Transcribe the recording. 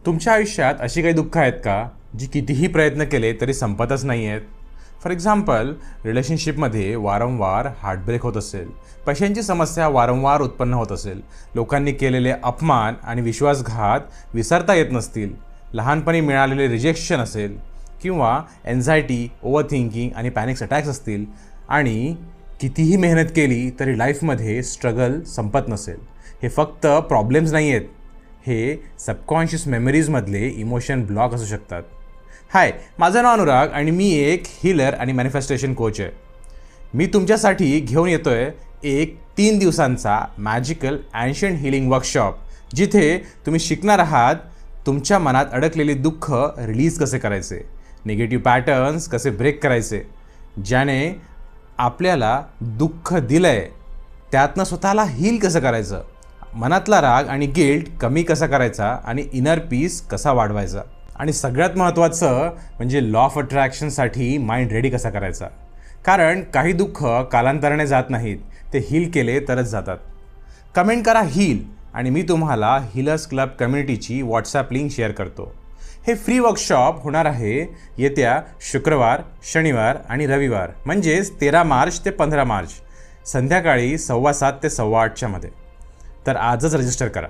तुमच्या आयुष्यात अशी काही दुःख आहेत का जी कितीही प्रयत्न केले तरी संपतच नाही आहेत? फॉर एक्झाम्पल, रिलेशनशिपमध्ये वारंवार हार्टब्रेक होत असेल, पैशांची समस्या वारंवार उत्पन्न होत असेल, लोकांनी केलेले अपमान आणि विश्वासघात विसरता येत नसतील, लहानपणी मिळालेले रिजेक्शन असेल किंवा एन्झायटी, ओव्हर थिंकिंग आणि पॅनिक्स अटॅक्स असतील आणि कितीही मेहनत केली तरी लाईफमध्ये स्ट्रगल संपत नसेल. हे फक्त प्रॉब्लेम्स नाही आहेत, हे सबकॉन्शियस मेमरीजमधले इमोशन ब्लॉक असू शकतात. हाय, माझं नाव अनुराग आणि मी एक हीलर आणि मॅनिफेस्टेशन कोच आहे. मी तुमच्यासाठी घेऊन येतो आहे एक 3 दिवसांचा मॅजिकल अँशियंट हीलिंग वर्कशॉप, जिथे तुम्ही शिकणार आहात तुमच्या मनात अडकलेले दुःख रिलीज कसे करायचे, निगेटिव्ह पॅटर्न्स कसे ब्रेक करायचे, ज्याने आपल्याला दुःख दिलं आहे त्यातनं स्वतःला हील कसं करायचं, मनातला राग आणि गिल्ट कमी कसा करायचा आणि इनर पीस कसा वाढवायचा, आणि सगळ्यात महत्त्वाचं म्हणजे लॉ ऑफ अट्रॅक्शनसाठी माइंड रेडी कसा करायचा. कारण काही दुःख कालांतराने जात नाहीत, ते हील केले तरच जातात. कमेंट करा हील आणि मी तुम्हाला हीलर्स क्लब कम्युनिटीची व्हॉट्सॲप लिंक शेअर करतो. हे फ्री वर्कशॉप होणार आहे येत्या शुक्रवार, शनिवार आणि रविवार, म्हणजेच 13 मार्च ते 15 मार्च, संध्याकाळी 7:15 ते 8:15 मध्ये. तर आजच रजिस्टर करा.